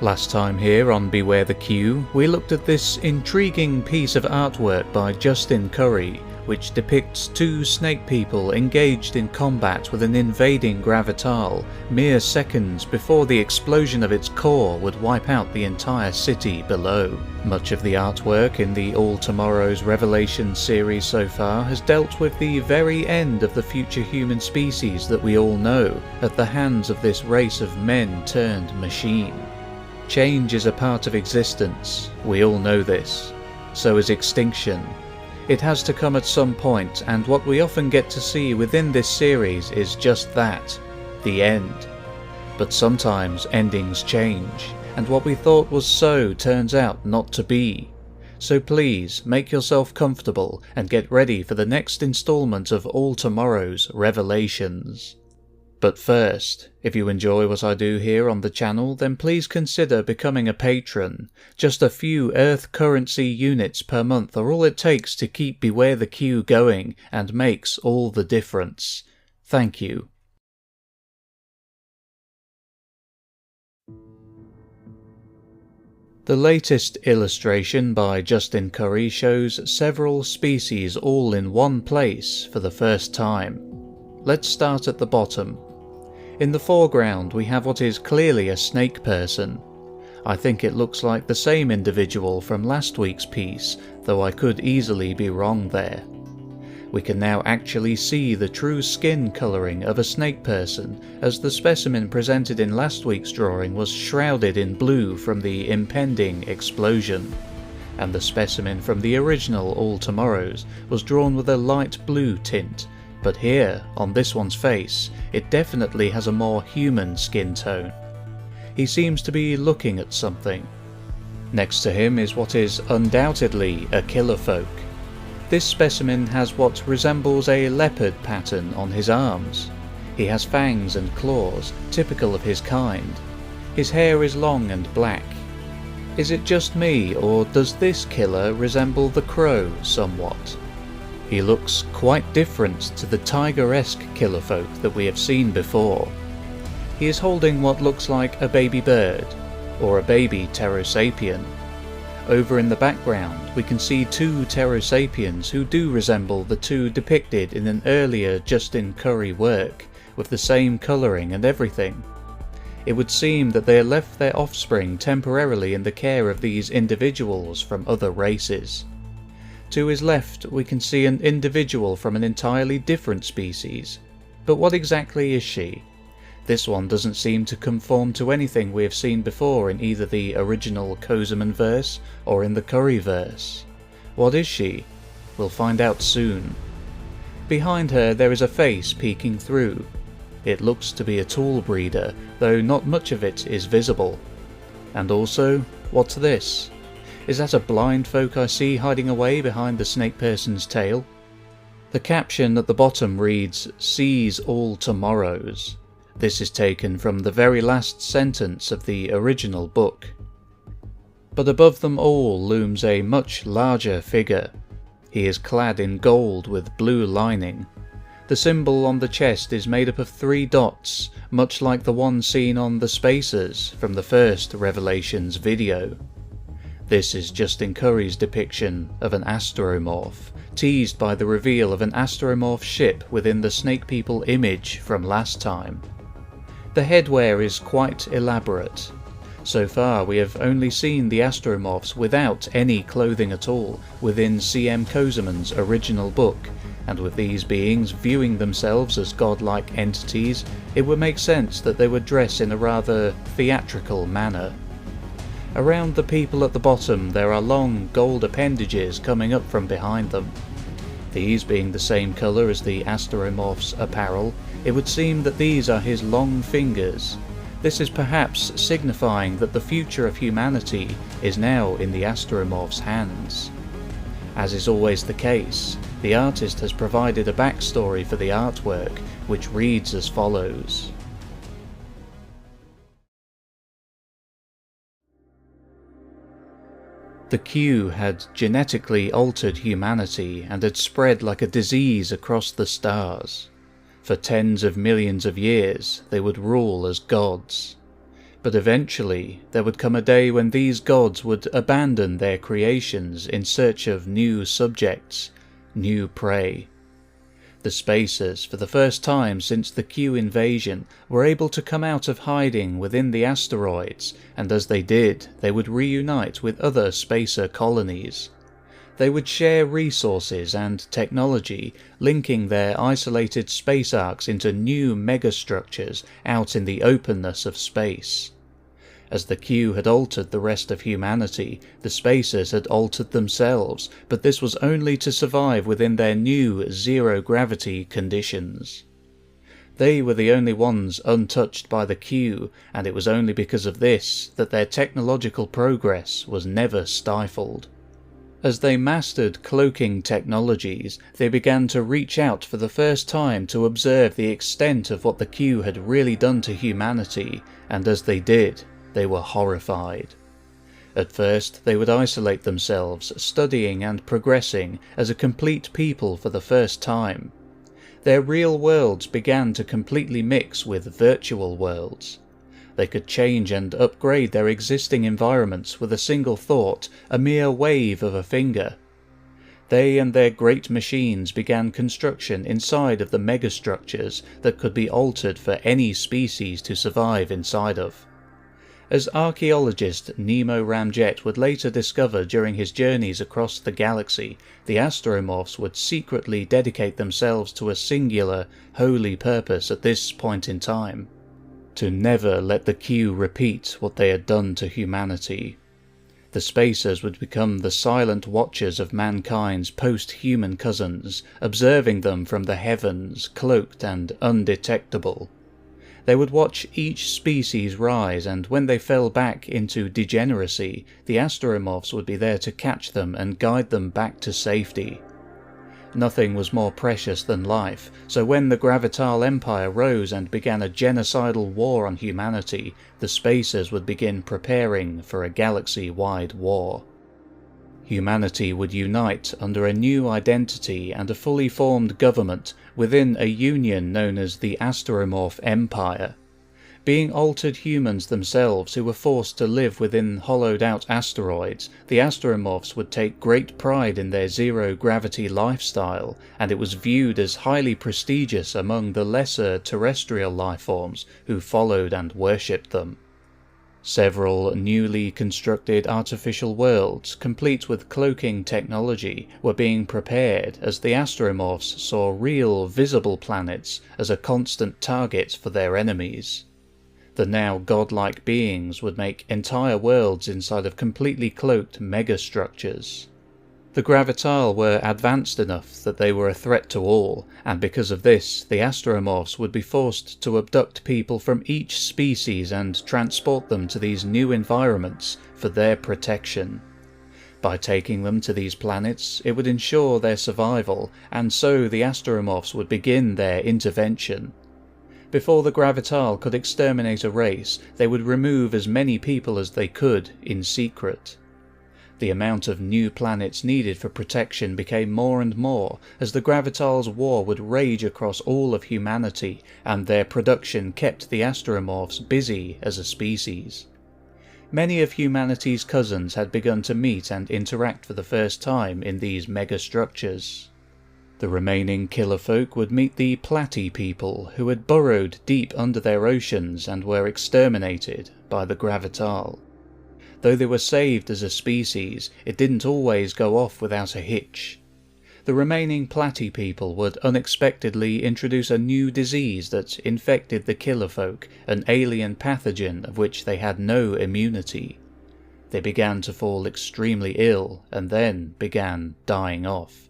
Last time here on Beware the Q, we looked at this intriguing piece of artwork by Justin Curry, which depicts two snake people engaged in combat with an invading gravital mere seconds before the explosion of its core would wipe out the entire city below. Much of the artwork in the All Tomorrow's Revelation series so far has dealt with the very end of the future human species that we all know at the hands of this race of men turned machine. Change is a part of existence, we all know this. So is extinction. It has to come at some point, and what we often get to see within this series is just that, the end. But sometimes endings change, and what we thought was so turns out not to be. So please, make yourself comfortable and get ready for the next installment of All Tomorrow's Revelations. But first, if you enjoy what I do here on the channel, then please consider becoming a patron. Just a few Earth currency units per month are all it takes to keep Beware the Q going, and makes all the difference. Thank you. The latest illustration by Justin Curry shows several species all in one place for the first time. Let's start at the bottom. In the foreground we have what is clearly a snake person. I think it looks like the same individual from last week's piece, though I could easily be wrong there. We can now actually see the true skin colouring of a snake person, as the specimen presented in last week's drawing was shrouded in blue from the impending explosion, and the specimen from the original All Tomorrows was drawn with a light blue tint. But here, on this one's face, it definitely has a more human skin tone. He seems to be looking at something. Next to him is what is undoubtedly a killer folk. This specimen has what resembles a leopard pattern on his arms. He has fangs and claws, typical of his kind. His hair is long and black. Is it just me, or does this killer resemble the crow somewhat? He looks quite different to the tiger-esque killer folk that we have seen before. He is holding what looks like a baby bird, or a baby pterosapien. Over in the background we can see two pterosapiens who do resemble the two depicted in an earlier Justin Curry work, with the same colouring and everything. It would seem that they left their offspring temporarily in the care of these individuals from other races. To his left we can see an individual from an entirely different species. But what exactly is she? This one doesn't seem to conform to anything we have seen before in either the original Kozaman verse or in the Curry verse. What is she? We'll find out soon. Behind her there is a face peeking through. It looks to be a tool breeder, though not much of it is visible. And also, what's this? Is that a blind folk I see hiding away behind the snake person's tail? The caption at the bottom reads, "Seize all tomorrows." This is taken from the very last sentence of the original book. But above them all looms a much larger figure. He is clad in gold with blue lining. The symbol on the chest is made up of 3 dots, much like the one seen on the Spacers from the first Revelations video. This is Justin Curry's depiction of an astromorph, teased by the reveal of an astromorph ship within the Snake People image from last time. The headwear is quite elaborate. So far we have only seen the astromorphs without any clothing at all within C.M. Kozaman's original book, and with these beings viewing themselves as godlike entities, it would make sense that they would dress in a rather theatrical manner. Around the people at the bottom there are long gold appendages coming up from behind them. These being the same colour as the astromorph's apparel, it would seem that these are his long fingers. This is perhaps signifying that the future of humanity is now in the astromorph's hands. As is always the case, the artist has provided a backstory for the artwork, which reads as follows. The Q had genetically altered humanity and had spread like a disease across the stars. For tens of millions of years they would rule as gods. But eventually there would come a day when these gods would abandon their creations in search of new subjects, new prey. The Spacers, for the first time since the Q invasion, were able to come out of hiding within the asteroids, and as they did, they would reunite with other Spacer colonies. They would share resources and technology, linking their isolated space arcs into new megastructures out in the openness of space. As the Q had altered the rest of humanity, the Spacers had altered themselves, but this was only to survive within their new zero-gravity conditions. They were the only ones untouched by the Q, and it was only because of this that their technological progress was never stifled. As they mastered cloaking technologies, they began to reach out for the first time to observe the extent of what the Q had really done to humanity, and as they did, they were horrified. At first, they would isolate themselves, studying and progressing as a complete people for the first time. Their real worlds began to completely mix with virtual worlds. They could change and upgrade their existing environments with a single thought, a mere wave of a finger. They and their great machines began construction inside of the megastructures that could be altered for any species to survive inside of. As archaeologist Nemo Ramjet would later discover during his journeys across the galaxy, the Astromorphs would secretly dedicate themselves to a singular, holy purpose at this point in time: to never let the Q repeat what they had done to humanity. The Spacers would become the silent watchers of mankind's post-human cousins, observing them from the heavens, cloaked and undetectable. They would watch each species rise, and when they fell back into degeneracy, the Astromorphs would be there to catch them and guide them back to safety. Nothing was more precious than life, so when the Gravital Empire rose and began a genocidal war on humanity, the Spacers would begin preparing for a galaxy-wide war. Humanity would unite under a new identity and a fully formed government within a union known as the Astromorph Empire. Being altered humans themselves who were forced to live within hollowed-out asteroids, the Astromorphs would take great pride in their zero-gravity lifestyle, and it was viewed as highly prestigious among the lesser terrestrial lifeforms who followed and worshipped them. Several newly constructed artificial worlds, complete with cloaking technology, were being prepared as the Astromorphs saw real, visible planets as a constant target for their enemies. The now godlike beings would make entire worlds inside of completely cloaked megastructures. The Gravital were advanced enough that they were a threat to all, and because of this, the Astromorphs would be forced to abduct people from each species and transport them to these new environments for their protection. By taking them to these planets, it would ensure their survival, and so the Astromorphs would begin their intervention. Before the Gravital could exterminate a race, they would remove as many people as they could in secret. The amount of new planets needed for protection became more and more, as the Gravital's war would rage across all of humanity, and their production kept the Astromorphs busy as a species. Many of humanity's cousins had begun to meet and interact for the first time in these megastructures. The remaining killer folk would meet the Platy people, who had burrowed deep under their oceans and were exterminated by the Gravital. Though they were saved as a species, it didn't always go off without a hitch. The remaining Platy people would unexpectedly introduce a new disease that infected the killer folk, an alien pathogen of which they had no immunity. They began to fall extremely ill, and then began dying off.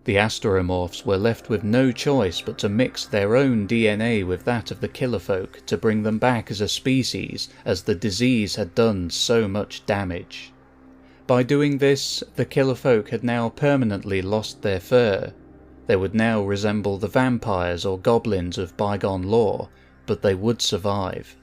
The Astromorphs were left with no choice but to mix their own DNA with that of the killer folk to bring them back as a species, as the disease had done so much damage. By doing this, the killer folk had now permanently lost their fur. They would now resemble the vampires or goblins of bygone lore, but they would survive.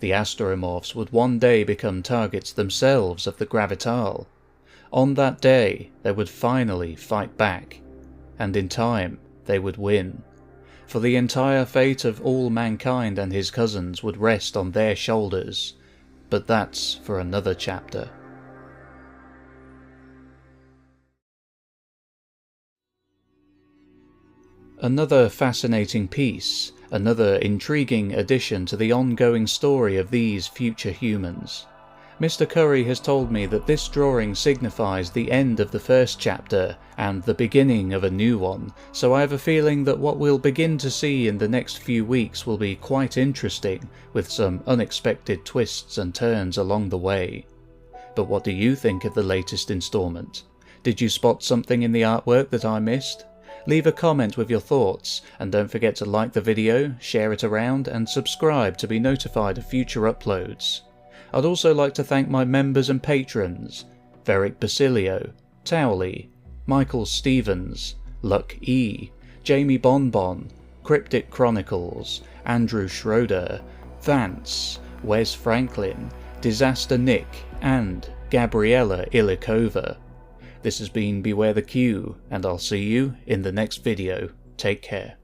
The Astromorphs would one day become targets themselves of the Gravital. On that day, they would finally fight back, and in time they would win. for the entire fate of all mankind and his cousins would rest on their shoulders, but that's for another chapter. Another fascinating piece, another intriguing addition to the ongoing story of these future humans. Mr. Curry has told me that this drawing signifies the end of the first chapter and the beginning of a new one, so I have a feeling that what we'll begin to see in the next few weeks will be quite interesting, with some unexpected twists and turns along the way. But what do you think of the latest instalment? Did you spot something in the artwork that I missed? Leave a comment with your thoughts, and don't forget to like the video, share it around, and subscribe to be notified of future uploads. I'd also like to thank my members and patrons: Veric Basilio, Towley, Michael Stevens, Luck E, Jamie Bonbon, Cryptic Chronicles, Andrew Schroeder, Vance, Wes Franklin, Disaster Nick, and Gabriella Ilikova. This has been Beware the Q, and I'll see you in the next video. Take care.